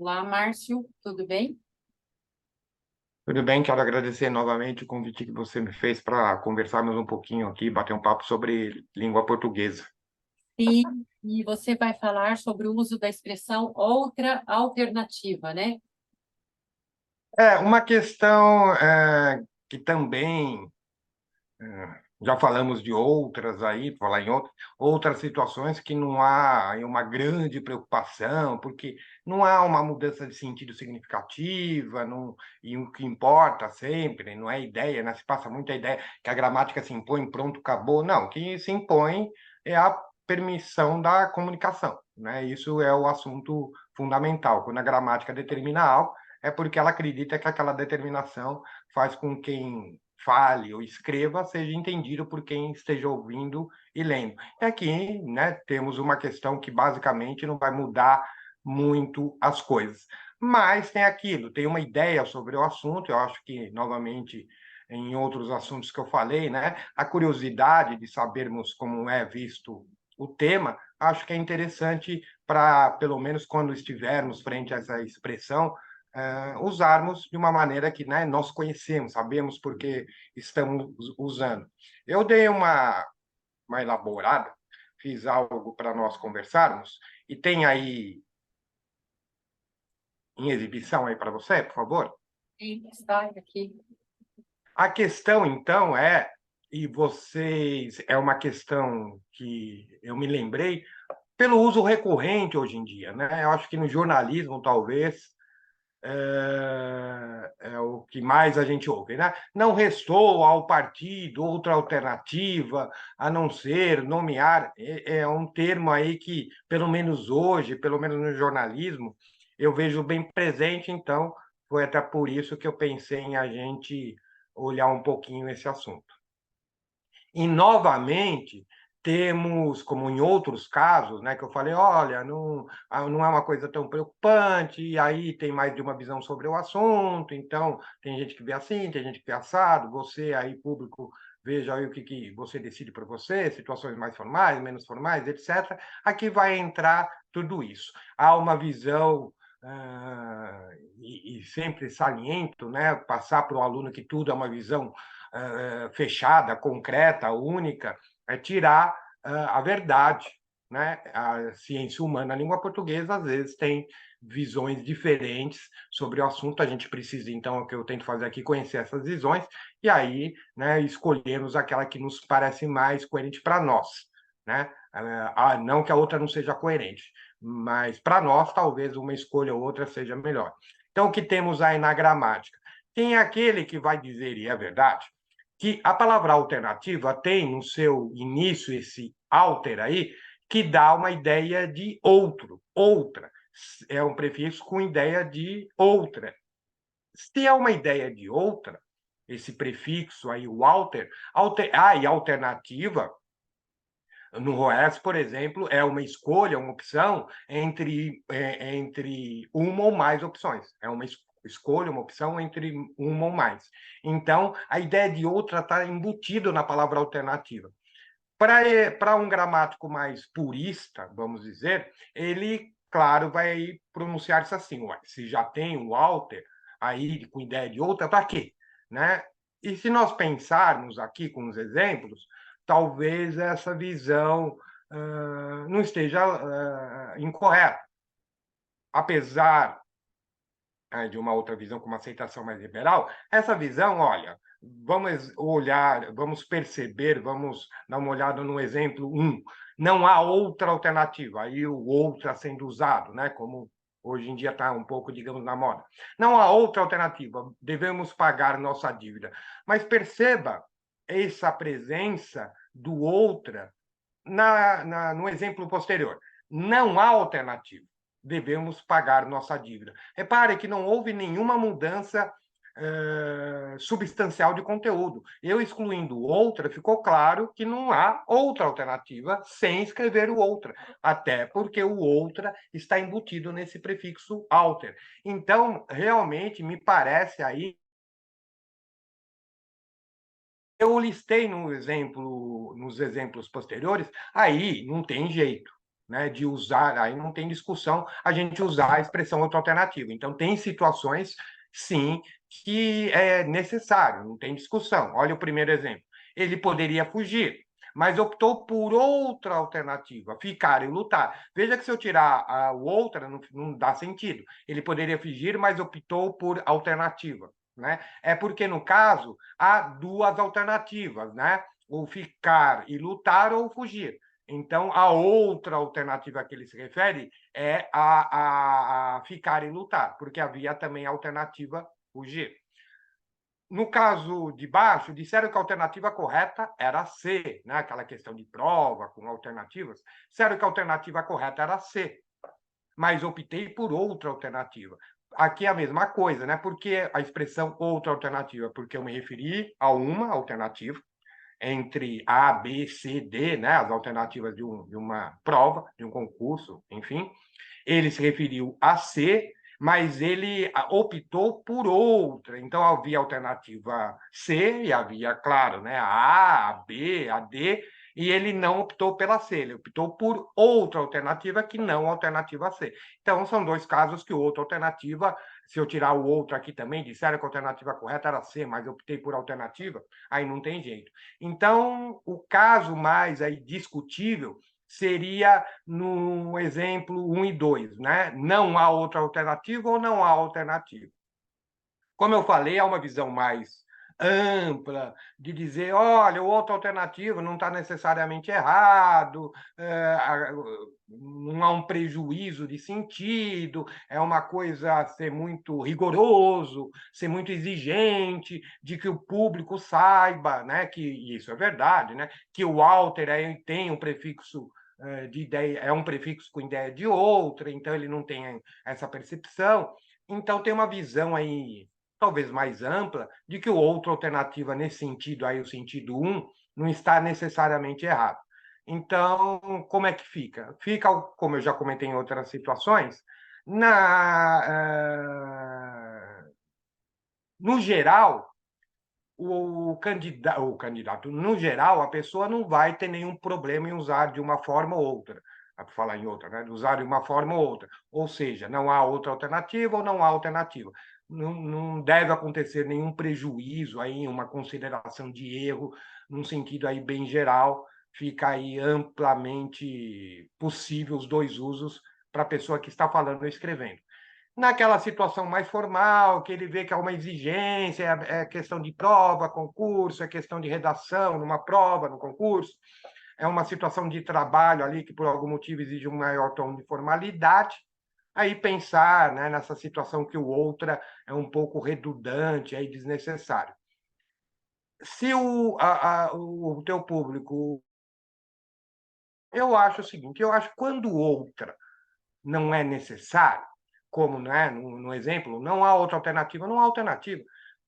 Olá, Márcio, tudo bem? Tudo bem, quero agradecer novamente o convite que você me fez para conversarmos um pouquinho aqui, bater um papo sobre língua portuguesa. Sim, e você vai falar sobre o uso da expressão outra alternativa, né? Uma questão que também já falamos de outras aí, falar em outras situações que não há aí uma grande preocupação, porque não há uma mudança de sentido significativa, não, e o que importa sempre não é a ideia, né? Se passa muita ideia que a gramática se impõe, pronto, acabou. Não, o que se impõe é a permissão da comunicação, né? Isso é o assunto fundamental. Quando a gramática determina algo, é porque ela acredita que aquela determinação faz com quem fale ou escreva seja entendido por quem esteja ouvindo e lendo. E aqui, né, temos uma questão que basicamente não vai mudar muito as coisas. Mas tem aquilo, tem uma ideia sobre o assunto, eu acho que, novamente, em outros assuntos que eu falei, né, a curiosidade de sabermos como é visto o tema, acho que é interessante para, pelo menos quando estivermos frente a essa expressão, usarmos de uma maneira que, né, nós conhecemos, sabemos por que estamos usando. Eu dei uma elaborada, fiz algo para nós conversarmos, e tem aí em exibição aí para você, por favor. Sim, está aqui. A questão, então, e vocês, é uma questão que eu me lembrei, pelo uso recorrente hoje em dia, né? Eu acho que no jornalismo, talvez, é o que mais a gente ouve, né? Não restou ao partido outra alternativa a não ser nomear. É um termo aí que, pelo menos hoje, pelo menos no jornalismo, eu vejo bem presente, então foi até por isso que eu pensei em a gente olhar um pouquinho esse assunto. E, novamente, temos, como em outros casos, né, que eu falei, olha, não é uma coisa tão preocupante, e aí tem mais de uma visão sobre o assunto, então tem gente que vê assim, tem gente que vê assado, você aí, público, veja aí o que você decide por você, situações mais formais, menos formais, etc. Aqui vai entrar tudo isso. Há uma visão, e sempre saliento, né, passar para o aluno que tudo é uma visão fechada, concreta, única, é tirar a verdade. Né? A ciência humana, a língua portuguesa, às vezes tem visões diferentes sobre o assunto. A gente precisa, então, o que eu tento fazer aqui, conhecer essas visões e aí, né, escolhermos aquela que nos parece mais coerente para nós. Né? Não que a outra não seja coerente, mas para nós, talvez uma escolha ou outra seja melhor. Então, o que temos aí na gramática? Tem aquele que vai dizer, e é verdade, que a palavra alternativa tem no seu início esse alter aí, que dá uma ideia de outro, outra. É um prefixo com ideia de outra. Se é uma ideia de outra, esse prefixo aí, o e alternativa, no ROES, por exemplo, é uma escolha, uma opção entre uma ou mais opções. É uma escolha, uma opção entre uma ou mais. Então, a ideia de outra está embutida na palavra alternativa. Para um gramático mais purista, vamos dizer, ele, claro, vai pronunciar isso assim: ué, se já tem o alter aí com ideia de outra, para quê? Né? E se nós pensarmos aqui com os exemplos, talvez essa visão não esteja incorreta. Apesar de uma outra visão com uma aceitação mais liberal, essa visão, olha, vamos olhar, vamos perceber, vamos dar uma olhada no exemplo 1. Não há outra alternativa, aí o outra sendo usado, né, como hoje em dia está um pouco, digamos, na moda. Não há outra alternativa, devemos pagar nossa dívida. Mas perceba essa presença do outra no exemplo posterior. Não há alternativa. Devemos pagar nossa dívida. Repare que não houve nenhuma mudança substancial de conteúdo. Eu excluindo outra, ficou claro que não há outra alternativa sem escrever o outra, até porque o outra está embutido nesse prefixo alter. Então, realmente, me parece aí. Eu listei no exemplo, nos exemplos posteriores, aí não tem jeito. né, de usar, aí não tem discussão a gente usar a expressão outra alternativa. Então, tem situações, sim, que é necessário, não tem discussão. Olha o primeiro exemplo. Ele poderia fugir, mas optou por outra alternativa, ficar e lutar. Veja que se eu tirar a outra, não dá sentido. Ele poderia fugir, mas optou por alternativa. Né? É porque, no caso, há duas alternativas, né? Ou ficar e lutar ou fugir. Então, a outra alternativa que ele se refere é a ficar e lutar, porque havia também a alternativa fugir. No caso de baixo, disseram que a alternativa correta era C, né? Aquela questão de prova com alternativas. Disseram que a alternativa correta era C, mas optei por outra alternativa. Aqui é a mesma coisa, né? Por que a expressão outra alternativa? Porque eu me referi a uma alternativa entre A, B, C, D, né? As alternativas de uma prova, de um concurso, enfim. Ele se referiu a C, mas ele optou por outra. Então, havia a alternativa C e havia, claro, né, a B, a D, e ele não optou pela C, ele optou por outra alternativa que não a alternativa C. Então, são dois casos que outra alternativa, se eu tirar o outro aqui também, disseram que a alternativa correta era C, mas eu optei por alternativa, aí não tem jeito. Então, o caso mais aí discutível seria no exemplo 1 e 2, né? Não há outra alternativa ou não há alternativa. Como eu falei, há uma visão mais ampla de dizer, olha, o outra alternativa não está necessariamente errado, não há um prejuízo de sentido, é uma coisa ser muito rigoroso, ser muito exigente, de que o público saiba, né, que isso é verdade, né, que o alter tem um prefixo de ideia, é um prefixo com ideia de outra, então ele não tem essa percepção. Então tem uma visão aí talvez mais ampla, de que o outra alternativa nesse sentido aí, o sentido um, não está necessariamente errado. Então, como é que fica? Fica, como eu já comentei em outras situações, no geral, o candidato, no geral, a pessoa não vai ter nenhum problema em usar de uma forma ou outra, para falar em outra, né? Usar de uma forma ou outra. Ou seja, não há outra alternativa ou não há alternativa. Não deve acontecer nenhum prejuízo aí, uma consideração de erro, num sentido aí bem geral, fica aí amplamente possível os dois usos para a pessoa que está falando ou escrevendo. Naquela situação mais formal, que ele vê que há uma exigência, é questão de prova, concurso, é questão de redação numa prova, no concurso, é uma situação de trabalho ali que por algum motivo exige um maior tom de formalidade, aí pensar, né, nessa situação que o outra é um pouco redundante e desnecessário. Se o teu público... Eu acho o seguinte, eu acho que quando outra não é necessário, como, né, no exemplo, não há outra alternativa, não há alternativa.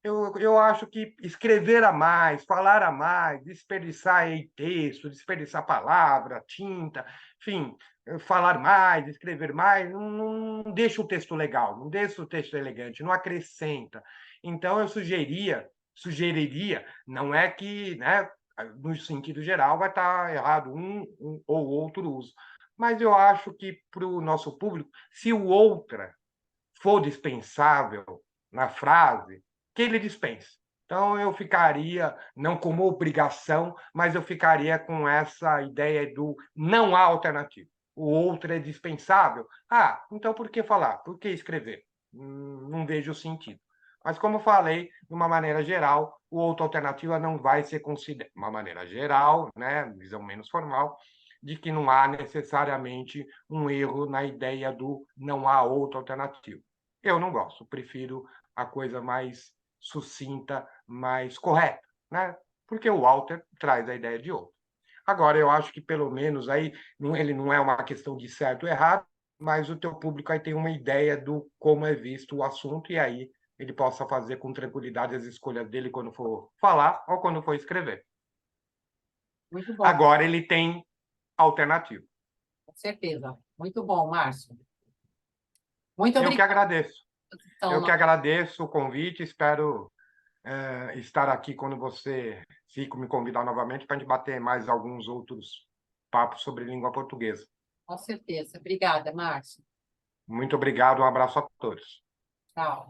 Eu acho que escrever a mais, falar a mais, desperdiçar aí texto, desperdiçar palavra, tinta, enfim, falar mais, escrever mais, não deixa o texto legal, não deixa o texto elegante, não acrescenta. Então, eu sugeriria, não é que, né, no sentido geral, vai estar errado um ou outro uso, mas eu acho que para o nosso público, se o outra for dispensável na frase, que ele dispense. Então, eu ficaria, não como obrigação, mas eu ficaria com essa ideia do não há alternativa. O outro é dispensável. Ah, então por que falar? Por que escrever? Não vejo sentido. Mas, como eu falei, de uma maneira geral, o outra alternativa não vai ser considerado, de uma maneira geral, né, visão menos formal, de que não há necessariamente um erro na ideia do não há outra alternativa. Eu não gosto, prefiro a coisa mais sucinta, mais correta, né? Porque o Walter traz a ideia de outro. Agora, eu acho que pelo menos aí ele não é uma questão de certo ou errado, mas o teu público aí tem uma ideia do como é visto o assunto e aí ele possa fazer com tranquilidade as escolhas dele quando for falar ou quando for escrever. Muito bom, Agora ele tem alternativa. com certeza. Muito bom, Márcio. Muito Eu que obrigada. agradeço. Eu Então, que agradeço o convite, espero estar aqui quando você me convidar novamente para a gente bater mais alguns outros papos sobre língua portuguesa. Com certeza. Obrigada, Márcio. Muito obrigado, um abraço a todos. Tchau.